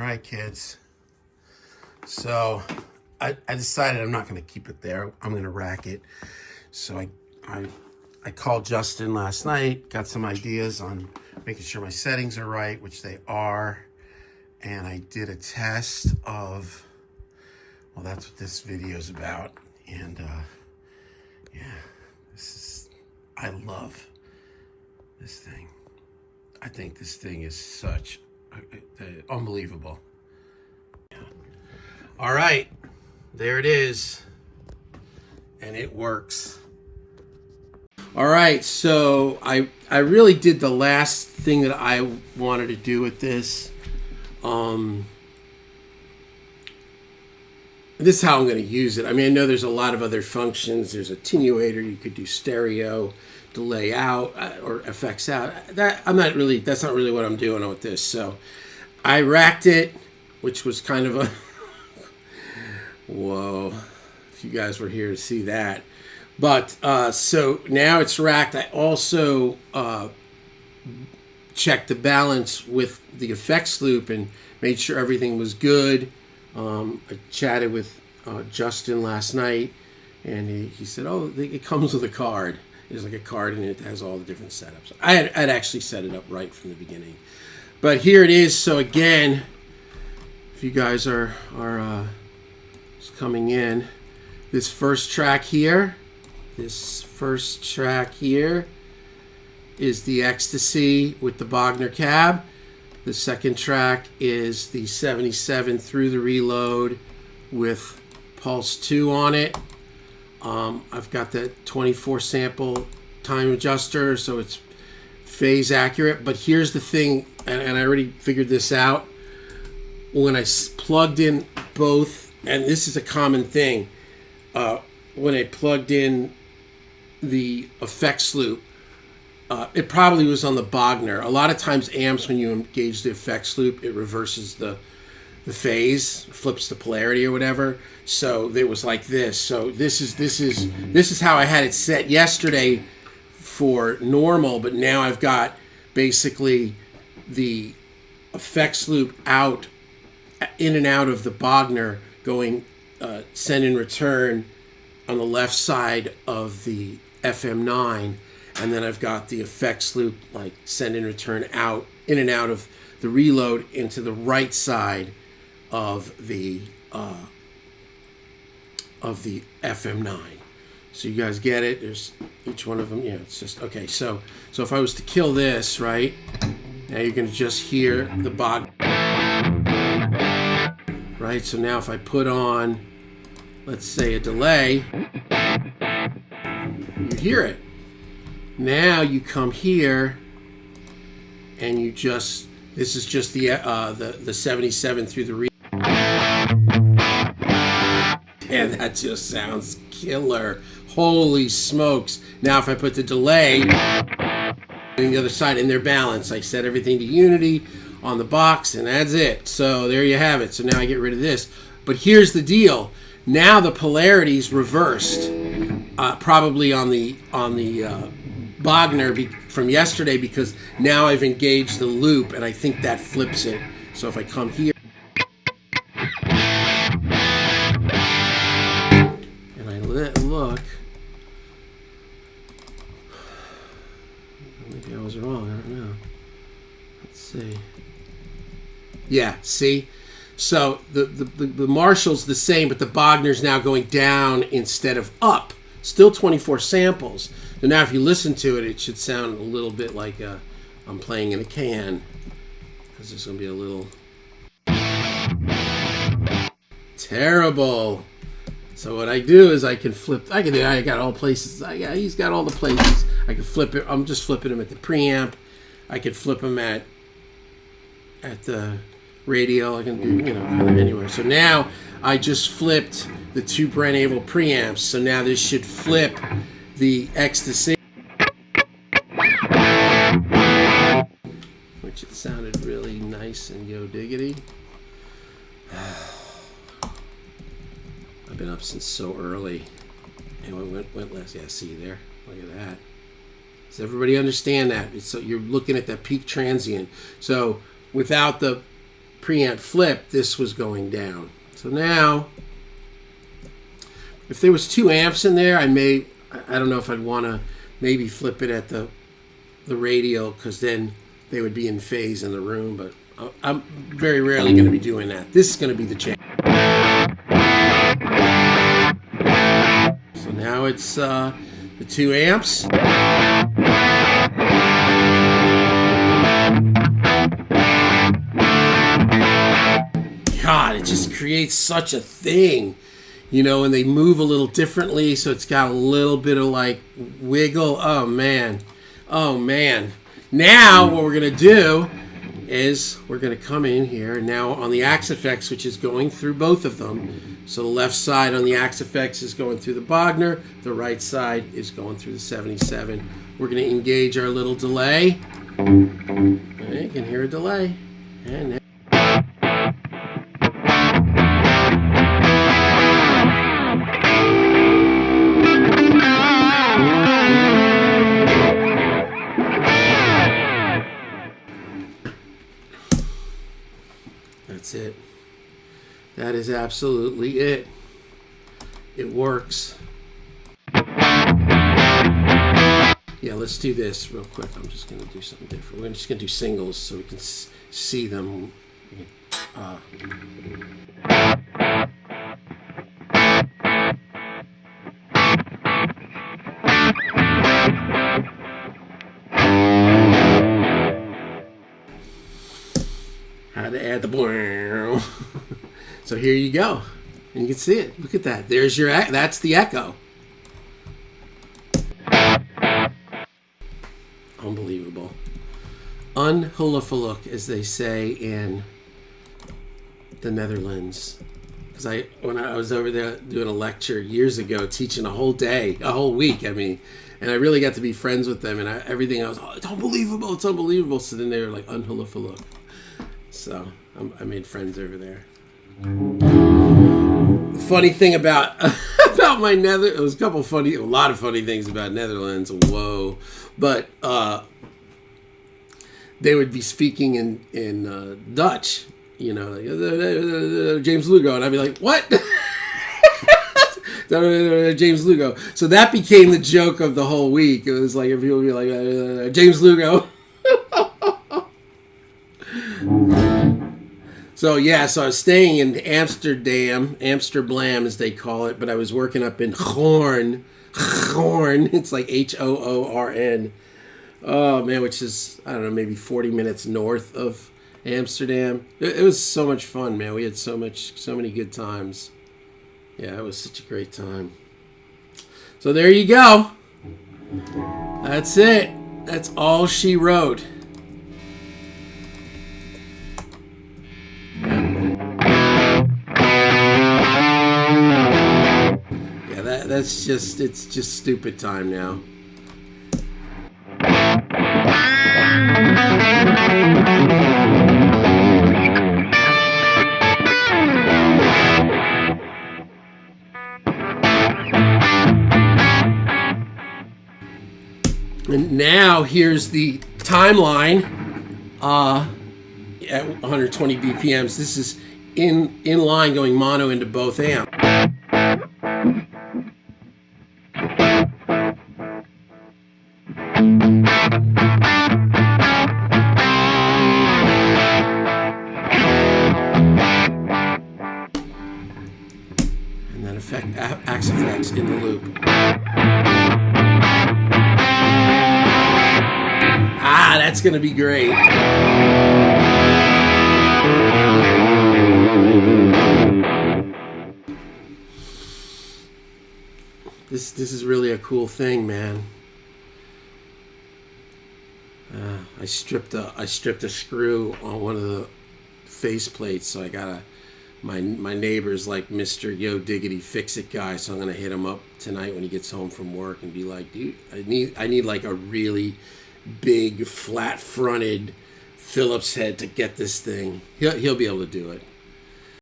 right, kids. So I decided I'm not going to keep it there. I'm going to rack it. So I called Justin last night, got some ideas on making sure my settings are right, which they are. And I did a test of, well, that's what this video is about. And yeah, I love this thing. I think this thing is such unbelievable. Yeah. All right, there it is, and it works. All right, so I really did the last thing that I wanted to do with this. This is how I'm going to use it. I mean, I know there's a lot of other functions. There's attenuator. You could do stereo, delay out, or effects out. That's not really what I'm doing with this. So I racked it, which was kind of a whoa, if you guys were here to see that. But so now it's racked. I also checked the balance with the effects loop and made sure everything was good. I chatted with Justin last night, and he said, "Oh, it comes with a card. There's like a card in it that has all the different setups." I'd actually set it up right from the beginning, but here it is. So again, if you guys are just coming in, this first track here is the Ecstasy with the Bogner cab. The second track is the 77 through the reload with Pulse 2 on it. I've got that 24 sample time adjuster, so it's phase accurate. But here's the thing, and I already figured this out. When I plugged in both, and this is a common thing, when I plugged in the effects loop, it probably was on the Bogner. A lot of times amps, when you engage the effects loop, it reverses the phase, flips the polarity or whatever. So it was like this. So this is how I had it set yesterday for normal, but now I've got basically the effects loop out, in and out of the Bogner, going send and return on the left side of the FM9. And then I've got the effects loop, like send and return out, in and out of the reload into the right side of the FM9. So you guys get it. There's each one of them. Yeah, it's just okay. So if I was to kill this, right, now you're gonna just hear the bog. Right. So now if I put on, let's say, a delay, you hear it. Now you come here, and you just, this is just the 77 through the and that just sounds killer. Holy smokes. Now if I put the delay on the other side in their balance, I set everything to unity on the box, and that's it. So there you have it. So now I get rid of this. But here's the deal. Now the polarity's reversed, probably on the Bogner from yesterday, because now I've engaged the loop, and I think that flips it. So if I come here and I look, maybe I was wrong, I don't know. Let's see. Yeah, see? So the Marshall's the same, but the Bogner's now going down instead of up. Still 24 samples. So now if you listen to it, it should sound a little bit like I'm playing in a can, because there's going to be a little terrible. So what I do is I got all places. He's got all the places. I can flip it. I'm just flipping him at the preamp. I could flip him at the radio. I can do, kind of anywhere. So now I just flipped the two Brent-Able preamps. So now this should flip the Ecstasy, which it sounded really nice and yo diggity. I've been up since so early. And went last. Yeah, see there. Look at that. Does everybody understand that? So you're looking at that peak transient. So without the preamp flipped, this was going down. So now, if there was 2 amps in there, I don't know if I'd want to maybe flip it at the radial, because then they would be in phase in the room, but I'm very rarely going to be doing that. This is going to be the channel. So now it's the 2 amps. God, it just creates such a thing, you know, and they move a little differently, so it's got a little bit of like wiggle. Oh man. Now what we're going to do is we're going to come in here now on the Axe Effects, which is going through both of them. So the left side on the Axe Effects is going through the Bogner, the right side is going through the 77. We're going to engage our little delay. You can hear a delay. And that's it. That is absolutely it. It works. Yeah, let's do this real quick. I'm just going to do something different. We're just going to do singles so we can see them. How to add the So here you go, and you can see it. Look at that. There's your that's the echo. Unbelievable. Ongelooflijk, as they say in the Netherlands. Because when I was over there doing a lecture years ago, teaching a whole day, a whole week, I mean, and I really got to be friends with them, and everything I was, it's unbelievable, it's unbelievable. So then they were like, ongelooflijk. So I made friends over there. The funny thing about my it was a lot of funny things about Netherlands. Whoa, but they would be speaking in Dutch, you know, like, James Lugo, and I'd be like, what? James Lugo. So that became the joke of the whole week. It was like if people would be like, James Lugo. So yeah, so I was staying in Amsterdam as they call it, but I was working up in Hoorn. It's like Hoorn. Oh man, which is, I don't know, maybe 40 minutes north of Amsterdam. It was so much fun, man. We had so many good times. Yeah, it was such a great time. So there you go. That's it. That's all she wrote. It's just stupid time now. And now here's the timeline at 120 BPMs. This is in line going mono into both amps. And then Axe Effects in the loop. That's going to be great. This is really a cool thing, man. I stripped a screw on one of the face plates, so I got my neighbor's like Mr. Yo Diggity Fix It guy, so I'm gonna hit him up tonight when he gets home from work and be like, dude, I need like a really big flat fronted Phillips head to get this thing. He'll be able to do it.